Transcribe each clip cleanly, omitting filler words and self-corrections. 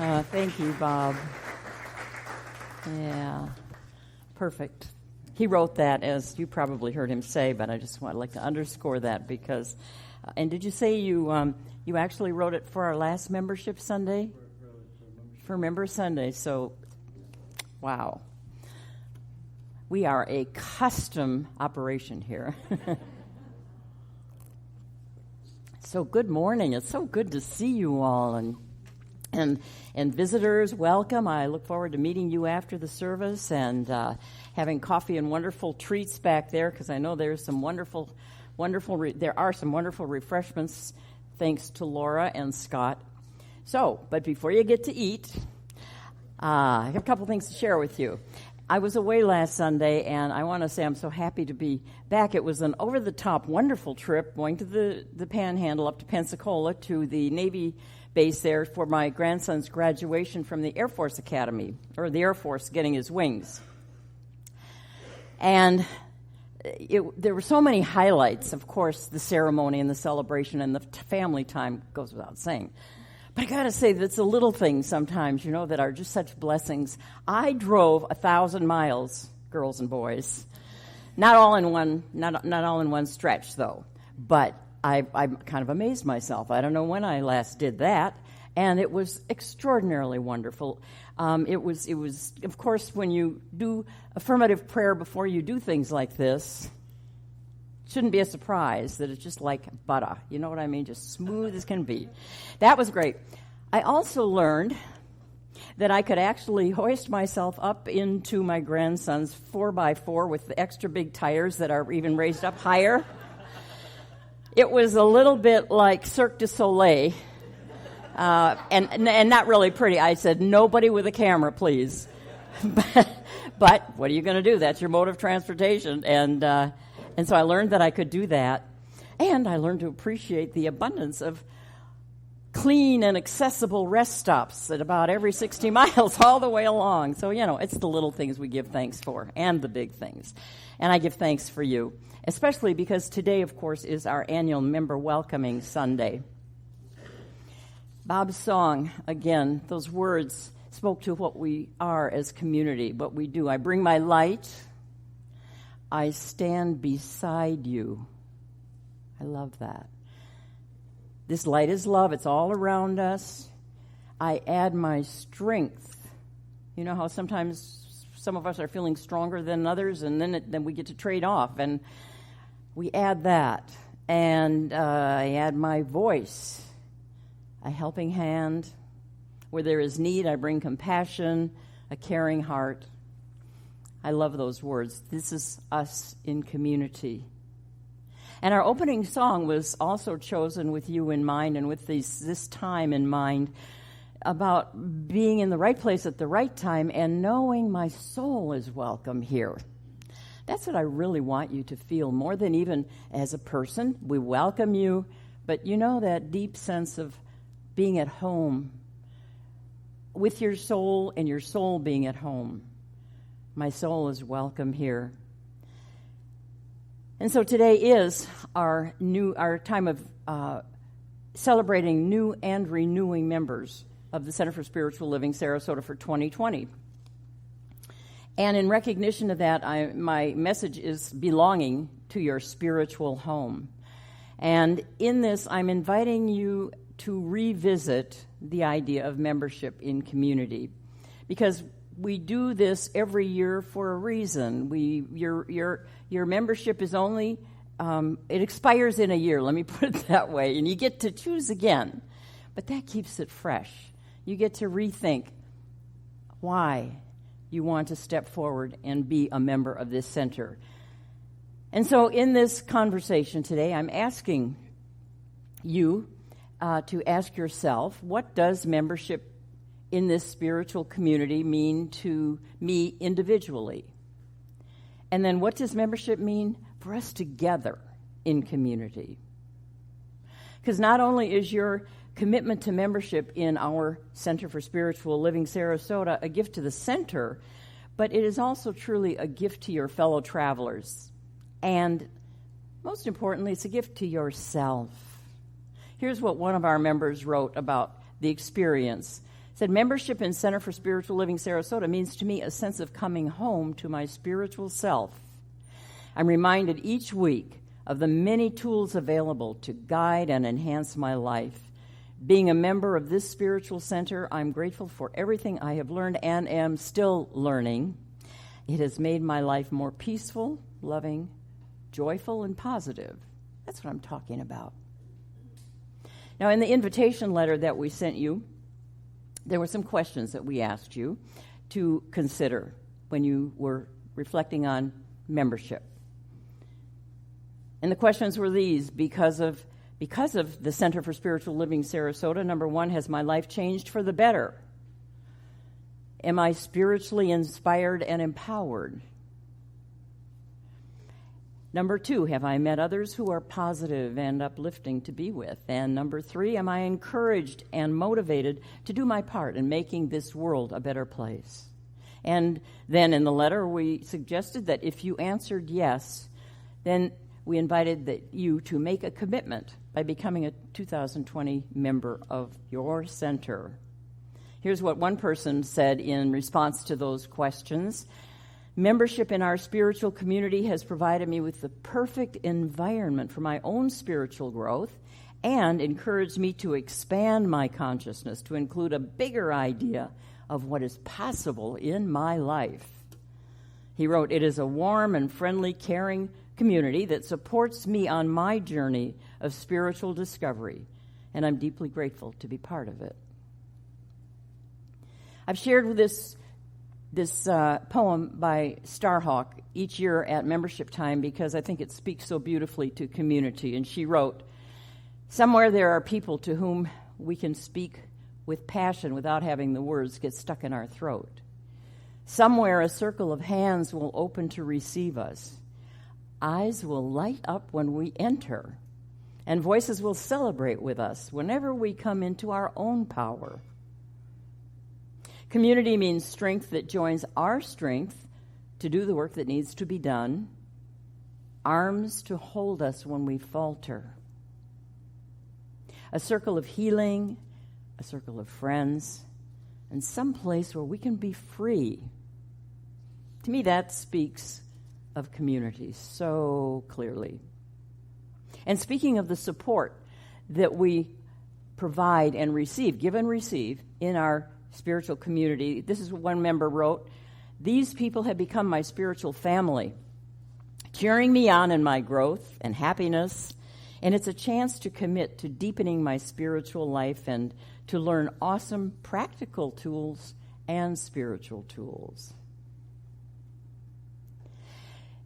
Thank you, Bob. Yeah, perfect. He wrote that, as you probably heard him say, but I just would like to underscore that because. And did you say you actually wrote it for our last membership Sunday? For Member Sunday. So, wow. We are a custom operation here. So good morning. It's so good to see you all, and visitors, welcome. I look forward to meeting you after the service and having coffee and wonderful treats back there, because I know there's some wonderful there are some wonderful refreshments, thanks to Laura and Scott. So, but before you get to eat, I have a couple things to share with you. I was away last Sunday, and I want to say I'm so happy to be back. It was an over-the-top, wonderful trip, going to the Panhandle up to Pensacola to the Navy base there for my grandson's graduation from the Air Force Academy, or the Air Force getting his wings. And there were so many highlights. Of course, the ceremony and the celebration and the family time goes without saying. But I got to say that it's the little things sometimes, that are just such blessings. I drove 1,000 miles, girls and boys. Not all in one stretch, though. But I kind of amazed myself. I don't know when I last did that, and it was extraordinarily wonderful. It was, of course, when you do affirmative prayer before you do things like this, shouldn't be a surprise that it's just like butter. You know what I mean? Just smooth as can be. That was great. I also learned that I could actually hoist myself up into my grandson's 4x4 with the extra big tires that are even raised up higher. It was a little bit like Cirque du Soleil, and not really pretty. I said, nobody with a camera, please. But what are you going to do? That's your mode of transportation. And so I learned that I could do that. And I learned to appreciate the abundance of clean and accessible rest stops at about every 60 miles all the way along. So, it's the little things we give thanks for and the big things. And I give thanks for you, especially because today, of course, is our annual Member Welcoming Sunday. Bob's song, again, those words spoke to what we are as community, what we do. I bring my light. I stand beside you. I love that. This light is love. It's all around us. I add my strength. You know how sometimes some of us are feeling stronger than others, and then we get to trade off, and we add that. And I add my voice, a helping hand. Where there is need, I bring compassion, a caring heart. I love those words. This is us in community. And our opening song was also chosen with you in mind and with this time in mind, about being in the right place at the right time and knowing my soul is welcome here. That's what I really want you to feel, more than even as a person. We welcome you, but that deep sense of being at home with your soul, and your soul being at home. My soul is welcome here. And so today is our time of celebrating new and renewing members of the Center for Spiritual Living Sarasota for 2020. And in recognition of that, my message is belonging to your spiritual home. And in this, I'm inviting you to revisit the idea of membership in community, because we do this every year for a reason. Your membership is only it expires in a year. Let me put it that way, and you get to choose again, but that keeps it fresh. You get to rethink why you want to step forward and be a member of this center. And so, in this conversation today, I'm asking you to ask yourself, what does membership in this spiritual community mean to me individually? And then what does membership mean for us together in community? Because not only is your commitment to membership in our Center for Spiritual Living Sarasota a gift to the center, but it is also truly a gift to your fellow travelers. And most importantly, it's a gift to yourself. Here's what one of our members wrote about the experience. Said, membership in Center for Spiritual Living Sarasota means to me a sense of coming home to my spiritual self. I'm reminded each week of the many tools available to guide and enhance my life. Being a member of this spiritual center, I'm grateful for everything I have learned and am still learning. It has made my life more peaceful, loving, joyful, and positive. That's what I'm talking about. Now, in the invitation letter that we sent you, there were some questions that we asked you to consider when you were reflecting on membership. And the questions were these: because of the Center for Spiritual Living Sarasota, number one, has my life changed for the better? Am I spiritually inspired and empowered? Number two, have I met others who are positive and uplifting to be with? And number three, am I encouraged and motivated to do my part in making this world a better place? And then in the letter, we suggested that if you answered yes, then we invited you to make a commitment by becoming a 2020 member of your center. Here's what one person said in response to those questions. Membership in our spiritual community has provided me with the perfect environment for my own spiritual growth and encouraged me to expand my consciousness to include a bigger idea of what is possible in my life. He wrote, "It is a warm and friendly, caring community that supports me on my journey of spiritual discovery, and I'm deeply grateful to be part of it." I've shared with this poem by Starhawk each year at membership time because I think it speaks so beautifully to community. And she wrote, "Somewhere there are people to whom we can speak with passion without having the words get stuck in our throat. Somewhere a circle of hands will open to receive us. Eyes will light up when we enter, and voices will celebrate with us whenever we come into our own power. Community means strength that joins our strength to do the work that needs to be done, arms to hold us when we falter. A circle of healing, a circle of friends, and some place where we can be free." To me, that speaks of community so clearly. And speaking of the support that we provide and receive, give and receive in our spiritual community, this is what one member wrote: "These people have become my spiritual family, cheering me on in my growth and happiness, and it's a chance to commit to deepening my spiritual life and to learn awesome practical tools and spiritual tools."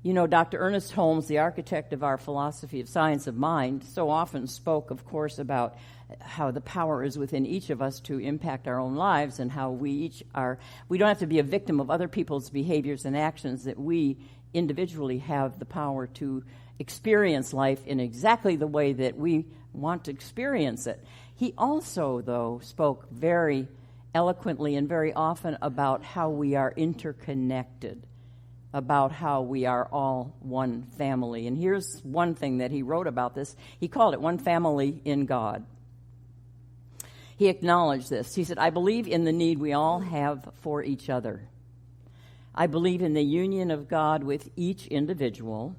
You know, Dr. Ernest Holmes, the architect of our philosophy of science of mind, so often spoke, of course, about how the power is within each of us to impact our own lives, and how we don't have to be a victim of other people's behaviors and actions, that we individually have the power to experience life in exactly the way that we want to experience it. He also, though, spoke very eloquently and very often about how we are interconnected, about how we are all one family. And here's one thing that he wrote about this. He called it one family in God. He acknowledged this. He said, "I believe in the need we all have for each other. I believe in the union of God with each individual.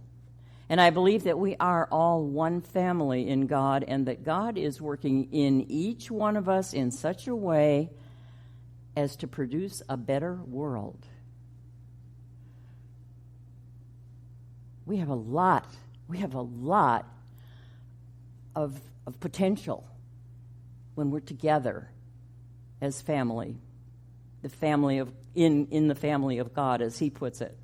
And I believe that we are all one family in God, and that God is working in each one of us in such a way as to produce a better world." We have a lot of potential when we're together as family, the family of in the family of God, as he puts it.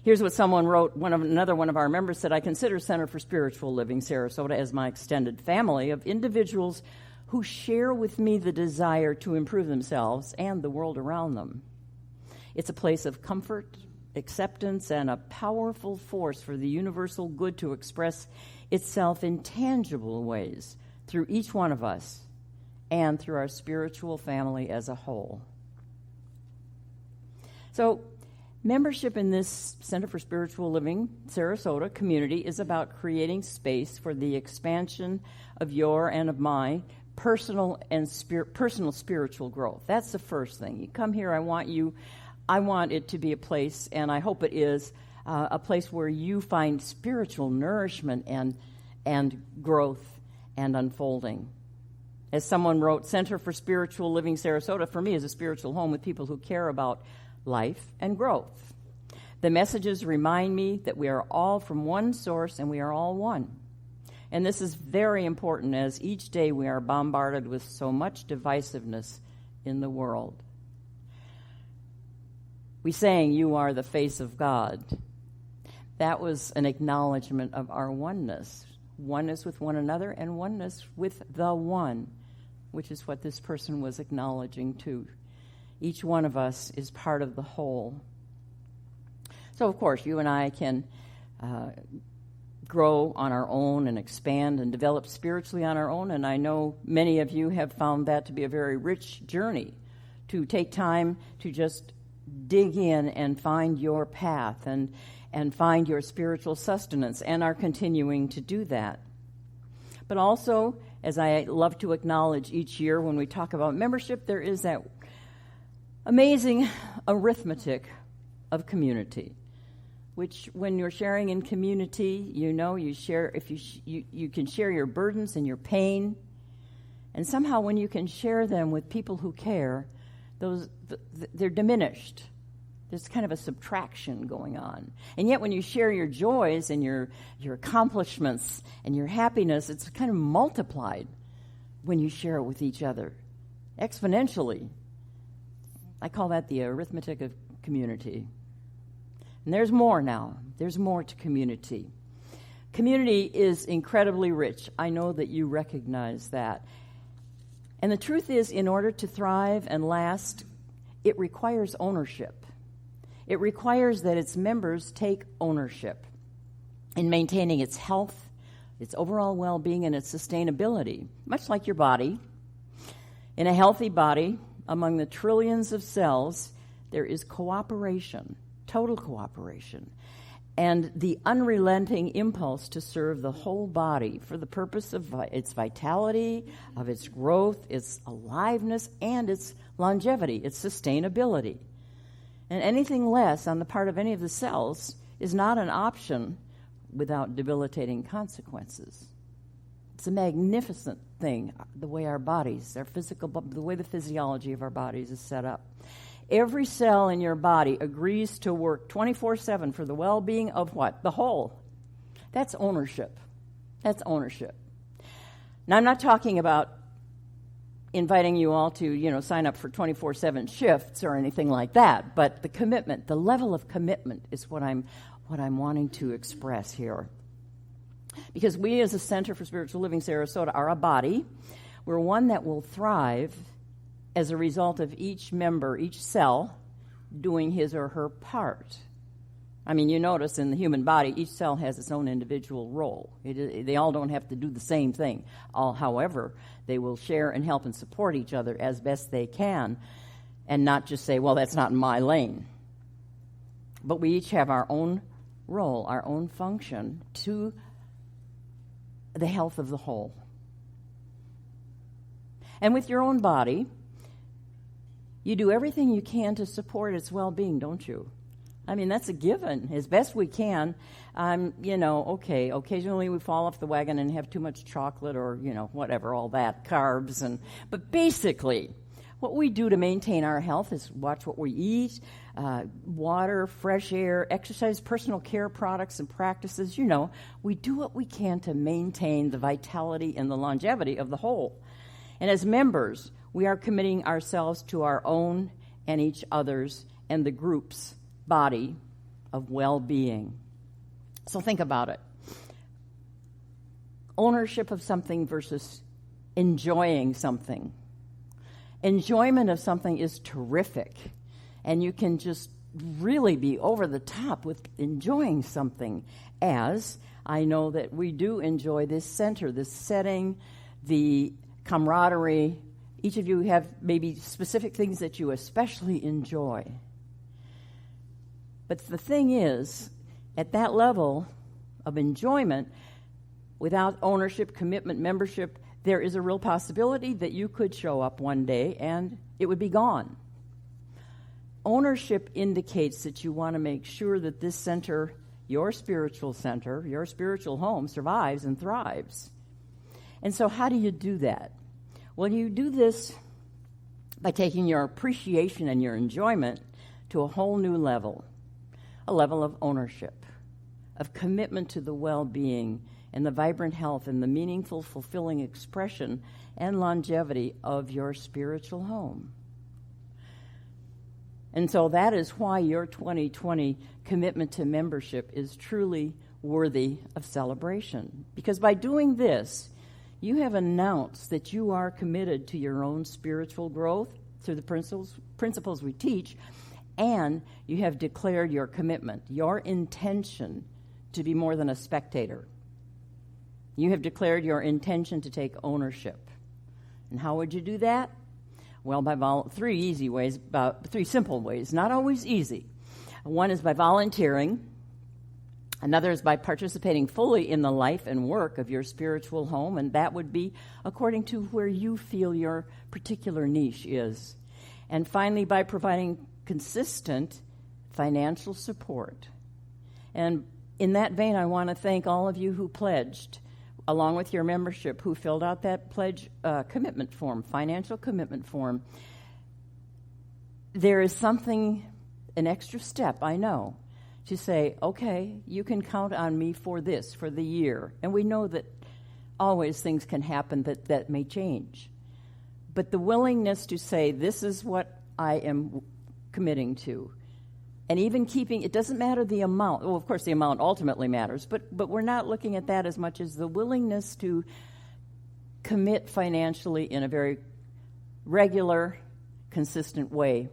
Here's what someone wrote. Another one of our members said, "I consider Center for Spiritual Living Sarasota as my extended family of individuals who share with me the desire to improve themselves and the world around them. It's a place of comfort, acceptance, and a powerful force for the universal good to express itself in tangible ways through each one of us and through our spiritual family as a whole." So, membership in this Center for Spiritual Living Sarasota community is about creating space for the expansion of your and of my personal spiritual growth. That's the first thing. You come here, I want it to be a place, and I hope it is, a place where you find spiritual nourishment and growth and unfolding. As someone wrote, Center for Spiritual Living Sarasota, for me, is a spiritual home with people who care about life and growth. The messages remind me that we are all from one source and we are all one. And this is very important, as each day we are bombarded with so much divisiveness in the world. We sang, "You are the face of God." That was an acknowledgement of our oneness with one another and oneness with the one, which is what this person was acknowledging too. Each one of us is part of the whole. So, of course, you and I can grow on our own and expand and develop spiritually on our own, and I know many of you have found that to be a very rich journey, to take time to just dig in and find your path and find your spiritual sustenance, and are continuing to do that. But also, as I love to acknowledge each year when we talk about membership, there is that amazing arithmetic of community, which when you're sharing in community, you share, if you can share your burdens and your pain, and somehow when you can share them with people who care, they're diminished. There's kind of a subtraction going on. And yet when you share your joys and your accomplishments and your happiness, it's kind of multiplied when you share it with each other, exponentially. I call that the arithmetic of community. And there's more now. There's more to community. Community is incredibly rich. I know that you recognize that. And the truth is, in order to thrive and last, it requires ownership. It requires that its members take ownership in maintaining its health, its overall well-being, and its sustainability, much like your body. In a healthy body, among the trillions of cells, there is cooperation, total cooperation, and the unrelenting impulse to serve the whole body for the purpose of its vitality, of its growth, its aliveness, and its longevity, its sustainability. And anything less on the part of any of the cells is not an option without debilitating consequences. It's a magnificent thing, the way our bodies, the way the physiology of our bodies is set up. Every cell in your body agrees to work 24/7 for the well-being of what? The whole. That's ownership. That's ownership. Now, I'm not talking about inviting you all to, sign up for 24/7 shifts or anything like that, but the commitment, the level of commitment is what I'm wanting to express here. Because we as a Center for Spiritual Living Sarasota are a body. We're one that will thrive as a result of each member, each cell, doing his or her part. I mean, you notice in the human body, each cell has its own individual role. They all don't have to do the same thing. However, they will share and help and support each other as best they can, and not just say, well, that's not in my lane. But we each have our own role, our own function to the health of the whole. And with your own body, you do everything you can to support its well-being, don't you? I mean, that's a given, as best we can. Occasionally we fall off the wagon and have too much chocolate or, whatever, all that, carbs. But basically, what we do to maintain our health is watch what we eat, water, fresh air, exercise, personal care products and practices. We do what we can to maintain the vitality and the longevity of the whole. And as members, we are committing ourselves to our own and each other's and the group's body of well-being. So think about it. Ownership of something versus enjoying something. Enjoyment of something is terrific, and you can just really be over the top with enjoying something, as I know that we do enjoy this center, this setting, the camaraderie. Each of you have maybe specific things that you especially enjoy. But the thing is, at that level of enjoyment, without ownership, commitment, membership, there is a real possibility that you could show up one day and it would be gone. Ownership indicates that you want to make sure that this center, your spiritual home, survives and thrives. And so how do you do that? Well, you do this by taking your appreciation and your enjoyment to a whole new level, a level of ownership, of commitment to the well-being and the vibrant health and the meaningful, fulfilling expression and longevity of your spiritual home. And so that is why your 2020 commitment to membership is truly worthy of celebration. Because by doing this, you have announced that you are committed to your own spiritual growth through the principles we teach, and you have declared your commitment, your intention to be more than a spectator. You have declared your intention to take ownership. And how would you do that? Well, by three simple ways, not always easy. One is by volunteering. Another is by participating fully in the life and work of your spiritual home, and that would be according to where you feel your particular niche is. And finally, by providing consistent financial support. And in that vein, I want to thank all of you who pledged, along with your membership, who filled out that pledge commitment form, financial commitment form. There is something, an extra step, I know, to say, okay, you can count on me for this, for the year. And we know that always things can happen that may change. But the willingness to say, this is what I am committing to. And even keeping, it doesn't matter the amount. Well, of course, the amount ultimately matters, but we're not looking at that as much as the willingness to commit financially in a very regular, consistent way.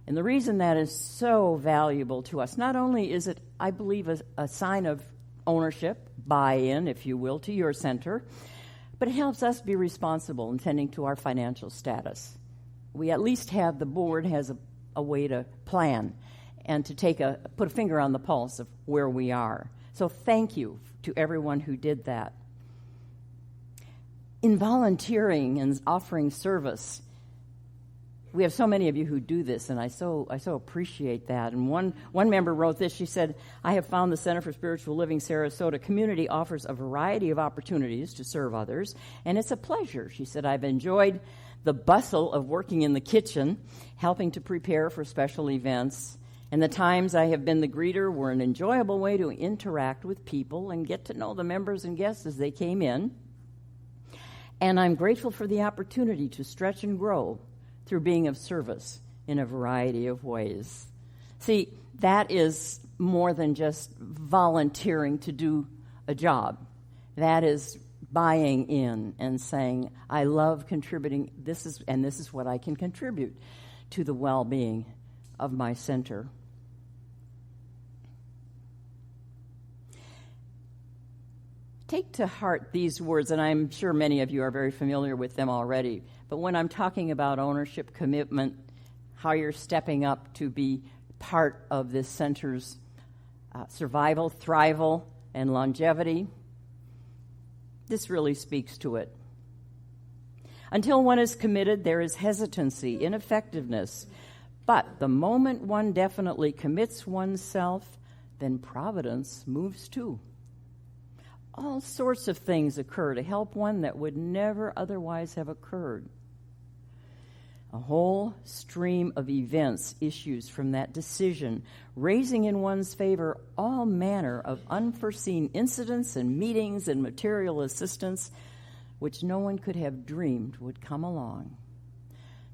And the reason that is so valuable to us, not only is it, I believe, a sign of ownership, buy-in, if you will, to your center, but it helps us be responsible in tending to our financial status. We at least have, the board has a way to plan and to put a finger on the pulse of where we are. So thank you to everyone who did that. In volunteering and offering service, we have so many of you who do this, and I so appreciate that. And one member wrote this. She said, I have found the Center for Spiritual Living Sarasota community offers a variety of opportunities to serve others, and it's a pleasure. She said, I've enjoyed the bustle of working in the kitchen, helping to prepare for special events, and the times I have been the greeter were an enjoyable way to interact with people and get to know the members and guests as they came in. And I'm grateful for the opportunity to stretch and grow through being of service in a variety of ways. See, that is more than just volunteering to do a job. That is buying in and saying, I love contributing, this is what I can contribute to the well-being of my center. Take to heart these words, and I'm sure many of you are very familiar with them already, but when I'm talking about ownership, commitment, how you're stepping up to be part of this center's survival, thrival, and longevity, this really speaks to it. Until one is committed, there is hesitancy, ineffectiveness. But the moment one definitely commits oneself, then providence moves too. All sorts of things occur to help one that would never otherwise have occurred. A whole stream of events issues from that decision, raising in one's favor all manner of unforeseen incidents and meetings and material assistance which no one could have dreamed would come along.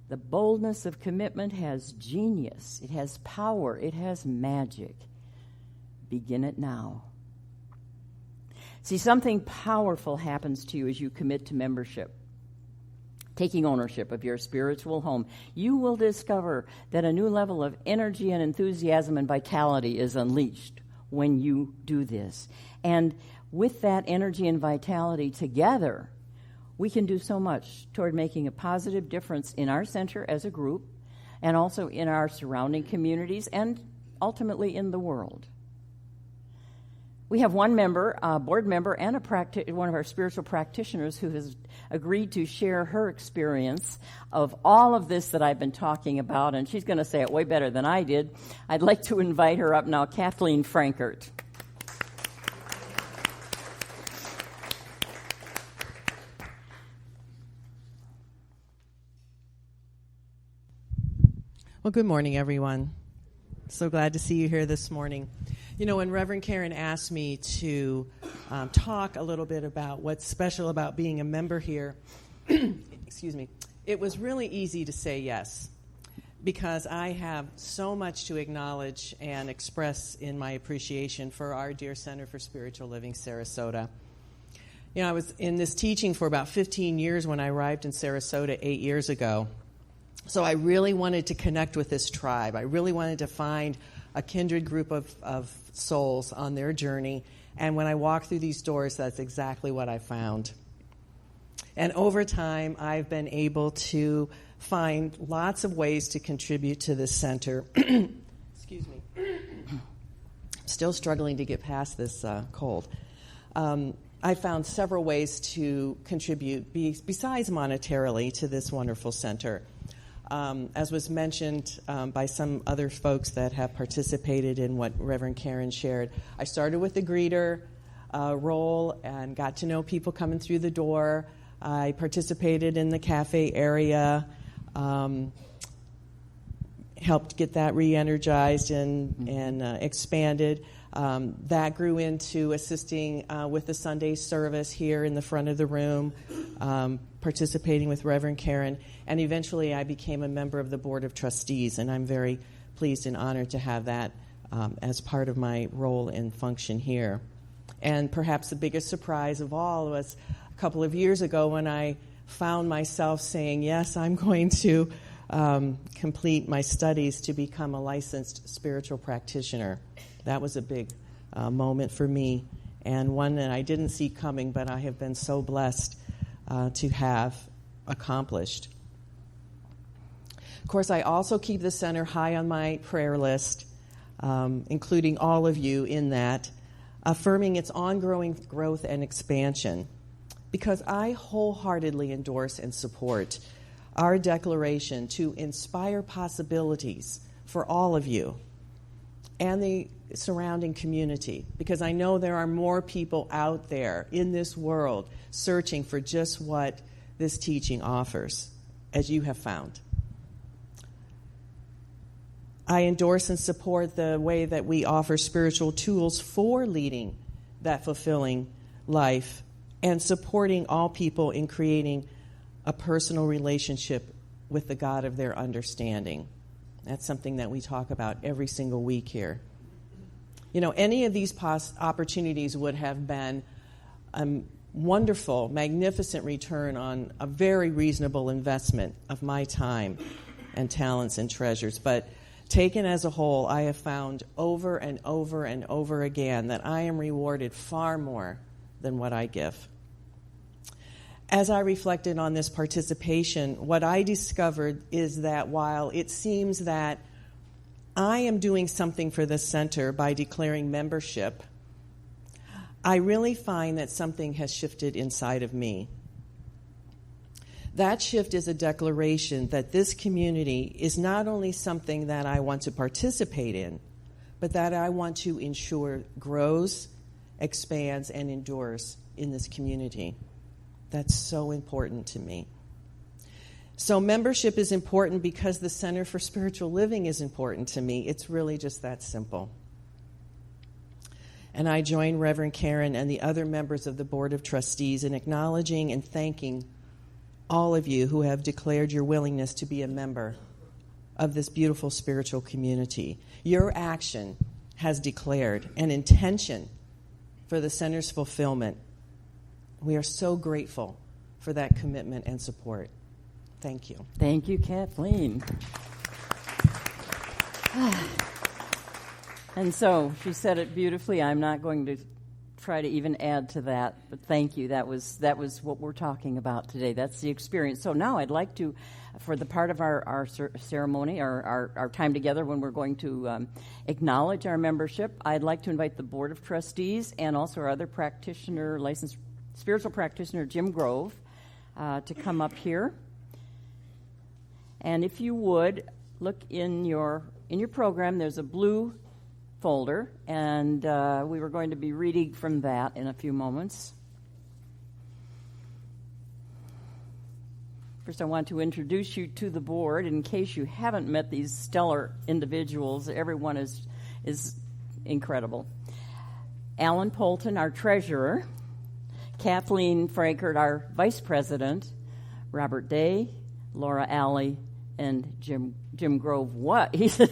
The boldness of commitment has genius, it has power, it has magic. Begin it now. See, something powerful happens to you as you commit to membership, taking ownership of your spiritual home. You will discover that a new level of energy and enthusiasm and vitality is unleashed when you do this. And with that energy and vitality together, we can do so much toward making a positive difference in our center as a group and also in our surrounding communities and ultimately in the world. We have one member, a board member, and one of our spiritual practitioners who has agreed to share her experience of all of this that I've been talking about, and she's going to say it way better than I did. I'd like to invite her up now, Kathleen Frankert. Well, good morning, everyone. So glad to see you here this morning. You know, when Reverend Karen asked me to talk a little bit about what's special about being a member here, excuse me, it was really easy to say yes, because I have so much to acknowledge and express in my appreciation for our dear Center for Spiritual Living Sarasota. You know, I was in this teaching for about 15 years when I arrived in Sarasota 8 years ago. So I really wanted to connect with this tribe. I really wanted to find a kindred group of souls on their journey. And when I walked through these doors, that's exactly what I found. And over time, I've been able to find lots of ways to contribute to this center. Excuse me. Still struggling to get past this cold. I found several ways to contribute besides monetarily to this wonderful center. As was mentioned by some other folks that have participated in what Reverend Karen shared, I started with the greeter role and got to know people coming through the door. I participated in the cafe area, helped get that re-energized and expanded. That grew into assisting with the Sunday service here in the front of the room, participating with Reverend Karen, and eventually I became a member of the Board of Trustees, and I'm very pleased and honored to have that as part of my role and function here. And perhaps the biggest surprise of all was a couple of years ago when I found myself saying, yes, I'm going to complete my studies to become a licensed spiritual practitioner. That was a big moment for me, and one that I didn't see coming, but I have been so blessed to have accomplished. Of course, I also keep the center high on my prayer list, including all of you in that, affirming its ongoing growth and expansion, because I wholeheartedly endorse and support our declaration to inspire possibilities for all of you and the surrounding community, because I know there are more people out there in this world searching for just what this teaching offers, as you have found. I endorse and support the way that we offer spiritual tools for leading that fulfilling life and supporting all people in creating a personal relationship with the God of their understanding. That's something that we talk about every single week here. You know, any of these opportunities would have been a wonderful, magnificent return on a very reasonable investment of my time and talents and treasures. But taken as a whole, I have found over and over and over again that I am rewarded far more than what I give. As I reflected on this participation, what I discovered is that while it seems that I am doing something for the center by declaring membership, I really find that something has shifted inside of me. That shift is a declaration that this community is not only something that I want to participate in, but that I want to ensure grows, expands, and endures in this community. That's so important to me. So membership is important because the Center for Spiritual Living is important to me. It's really just that simple. And I join Reverend Karen and the other members of the Board of Trustees in acknowledging and thanking all of you who have declared your willingness to be a member of this beautiful spiritual community. Your action has declared an intention for the center's fulfillment. We are so grateful for that commitment and support. Thank you. Thank you, Kathleen. And so she said it beautifully. I'm not going to try to even add to that, but thank you. That was what we're talking about today. That's the experience. So now I'd like to, for the part of our ceremony, our time together when we're going to acknowledge our membership, I'd like to invite the Board of Trustees and also our other practitioner, licensed spiritual practitioner, Jim Grove, to come up here. And if you would, look in your program, there's a blue folder, and we were going to be reading from that in a few moments. First, I want to introduce you to the board in case you haven't met these stellar individuals. Everyone is incredible. Alan Polton, our treasurer. Kathleen Frankert, our vice president. Robert Day, Laura Alley, and Jim Grove. What? He's a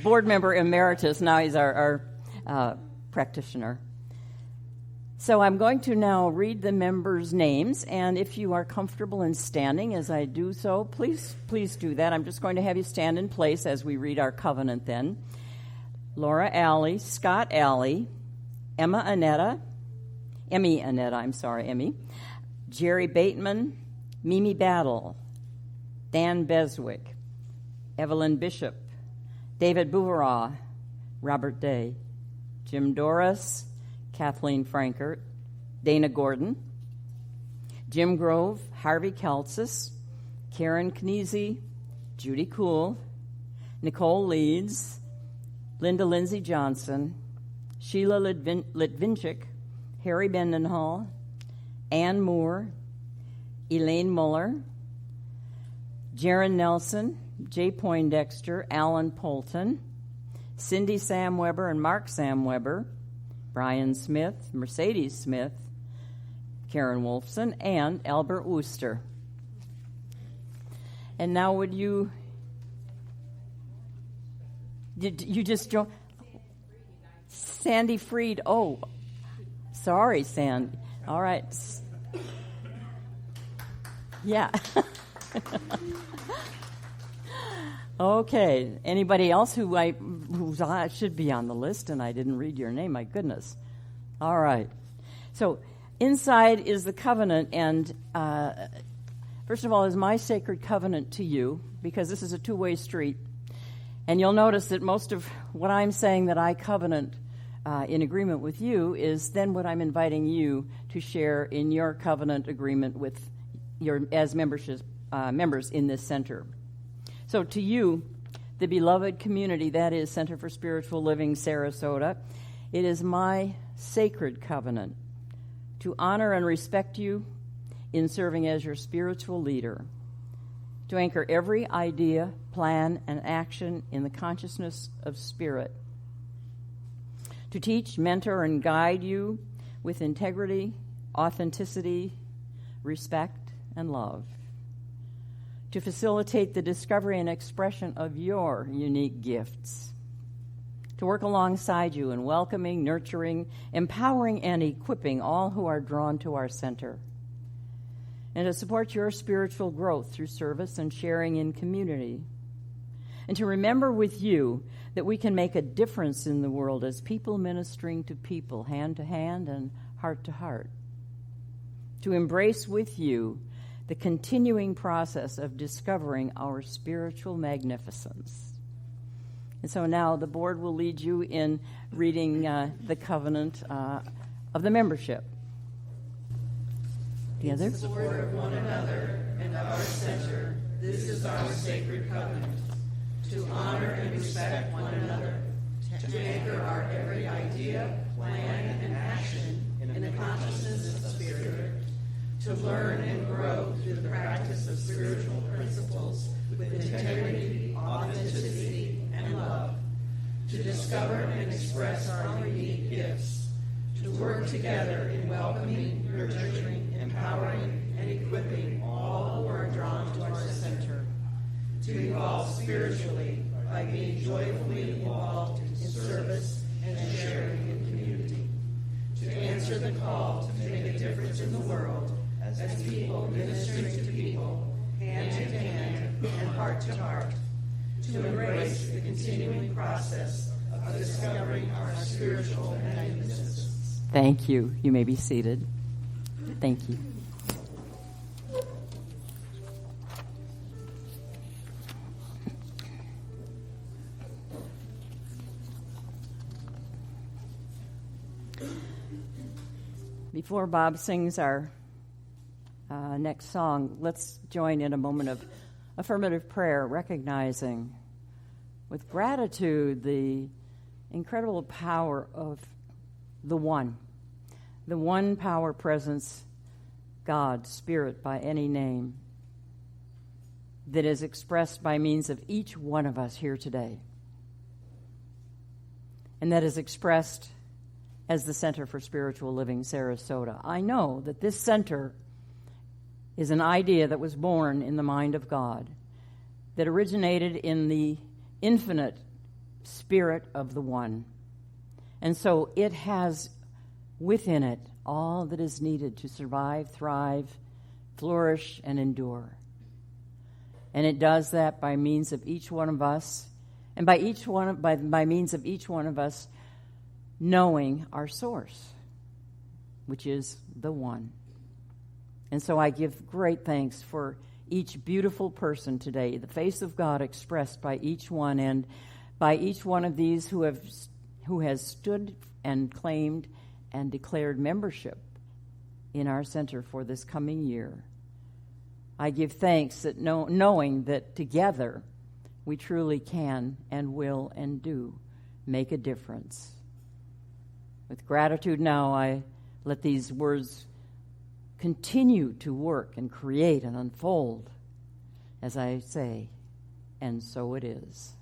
board member emeritus. Now he's our practitioner. So I'm going to now read the members' names, and if you are comfortable in standing as I do so, please do that. I'm just going to have you stand in place as we read our covenant then. Laura Alley, Scott Alley, Emmy Annetta, Jerry Bateman, Mimi Battle, Dan Beswick, Evelyn Bishop, David Bouveraw, Robert Day, Jim Doris, Kathleen Frankert, Dana Gordon, Jim Grove, Harvey Keltsis, Karen Kniese, Judy Kuhl, Nicole Leeds, Linda Lindsay Johnson, Sheila Litvinchik, Harry Mendenhall, Ann Moore, Elaine Muller, Jaron Nelson, Jay Poindexter, Alan Polton, Cindy Sam Weber and Mark Sam Weber, Brian Smith, Mercedes Smith, Karen Wolfson, and Albert Wooster. And now would you... Did you just join? Sandy Freed. Oh, sorry, Sandy. All right. Yeah. Okay. Anybody else who should be on the list and I didn't read your name? My goodness. All right. So inside is the covenant, and first of all is my sacred covenant to you, because this is a two-way street. And you'll notice that most of what I'm saying that I covenant in agreement with you is then what I'm inviting you to share in your covenant agreement with as members in this center. So to you, the beloved community, that is Center for Spiritual Living Sarasota, it is my sacred covenant to honor and respect you in serving as your spiritual leader, to anchor every idea, plan, and action in the consciousness of spirit, to teach, mentor, and guide you with integrity, authenticity, respect, and love, to facilitate the discovery and expression of your unique gifts, to work alongside you in welcoming, nurturing, empowering, and equipping all who are drawn to our center, and to support your spiritual growth through service and sharing in community, and to remember with you that we can make a difference in the world as people ministering to people, hand to hand and heart to heart, to embrace with you the continuing process of discovering our spiritual magnificence. And so now the board will lead you in reading the covenant of the membership. Together. In support of one another and of our center, this is our sacred covenant, to honor and respect one another, to anchor our every idea, plan, and action in the consciousness of spirit, to learn and grow through the practice of spiritual principles with integrity, authenticity, and love, to discover and express our unique gifts, to work together in welcoming, nurturing, empowering, and equipping all who are drawn to our center, to evolve spiritually by being joyfully involved in service and sharing in community, to answer the call to make a difference in the world as people ministering to people, hand to hand and heart to heart, to embrace the continuing process of discovering our spiritual magnificence. Thank you. You may be seated. Thank you. Before Bob sings our next song, let's join in a moment of affirmative prayer, recognizing with gratitude the incredible power of the one power presence, God, Spirit by any name, that is expressed by means of each one of us here today, and that is expressed as the Center for Spiritual Living Sarasota. I know that this center is an idea that was born in the mind of God, that originated in the infinite Spirit of the One. And so it has within it all that is needed to survive, thrive, flourish, and endure. And it does that by means of each one of us, and by means of each one of us knowing our source, which is the One. And so I give great thanks for each beautiful person today, the face of God expressed by each one, and by each one of these who has stood and claimed and declared membership in our center for this coming year. I give thanks that knowing that together we truly can and will and do make a difference. With gratitude now, I let these words continue to work and create and unfold as I say, and so it is.